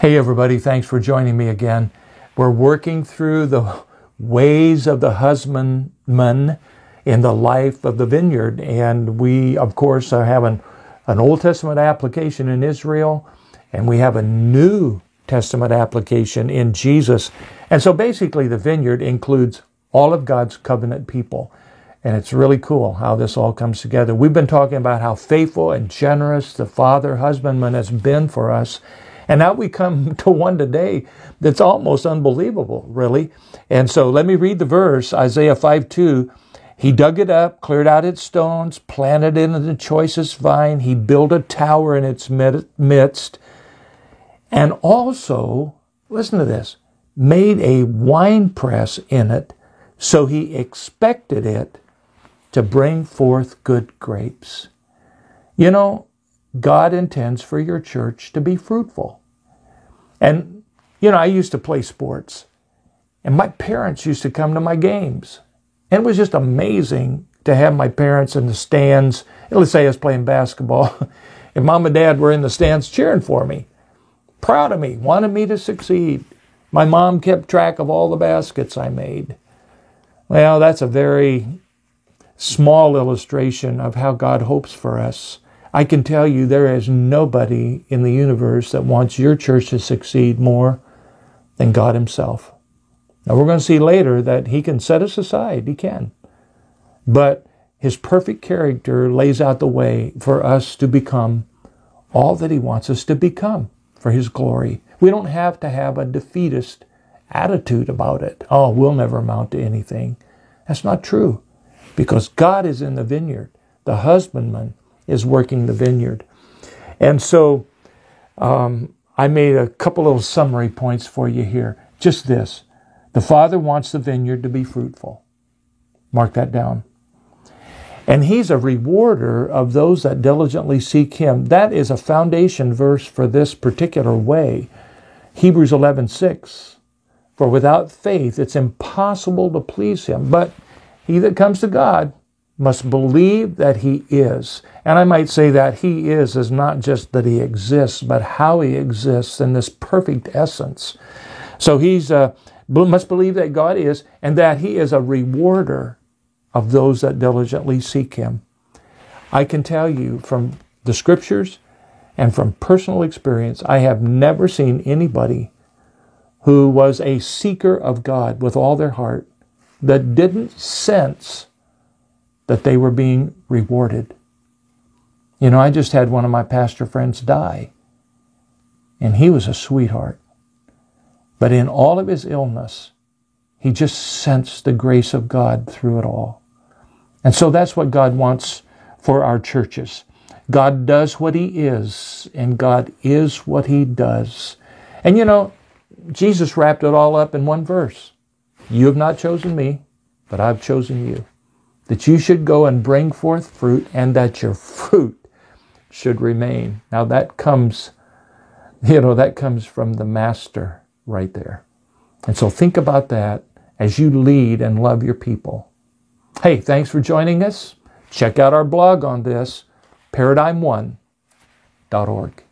Hey everybody, thanks for joining me again. We're working through the ways of the husbandman in the life of the vineyard. And we, of course, are having an Old Testament application in Israel, and we have a New Testament application in Jesus. And so basically the vineyard includes all of God's covenant people. And it's really cool how this all comes together. We've been talking about how faithful and generous the Father husbandman has been for us. And now we come to one today that's almost unbelievable, really. And so let me read the verse, Isaiah 5:2. He dug it up, cleared out its stones, planted it in the choicest vine. He built a tower in its midst. And also, listen to this, made a winepress in it. So he expected it to bring forth good grapes. You know, God intends for your church to be fruitful. And, I used to play sports, and my parents used to come to my games. And it was just amazing to have my parents in the stands. And let's say I was playing basketball, and mom and dad were in the stands cheering for me, proud of me, wanted me to succeed. My mom kept track of all the baskets I made. Well, that's a very small illustration of how God hopes for us. I can tell you there is nobody in the universe that wants your church to succeed more than God himself. Now we're going to see later that he can set us aside. He can. But his perfect character lays out the way for us to become all that he wants us to become for his glory. We don't have to have a defeatist attitude about it. Oh, we'll never amount to anything. That's not true. Because God is in the vineyard. The husbandman is working the vineyard. And so I made a couple of summary points for you here. Just this. The Father wants the vineyard to be fruitful. Mark that down. And he's a rewarder of those that diligently seek him. That is a foundation verse for this particular way. Hebrews 11:6. For without faith it's impossible to please him. But he that comes to God must believe that he is. And I might say that he is not just that he exists, but how he exists in this perfect essence. So he's must believe that God is, and that he is a rewarder of those that diligently seek him. I can tell you from the scriptures and from personal experience, I have never seen anybody who was a seeker of God with all their heart that didn't sense that they were being rewarded. I just had one of my pastor friends die, and he was a sweetheart. But in all of his illness, he just sensed the grace of God through it all. And so that's what God wants for our churches. God does what he is, and God is what he does. And Jesus wrapped it all up in one verse. You have not chosen me, but I've chosen you, that you should go and bring forth fruit, and that your fruit should remain. Now that comes from the Master right there. And so think about that as you lead and love your people. Hey, thanks for joining us. Check out our blog on this, paradigm1.org.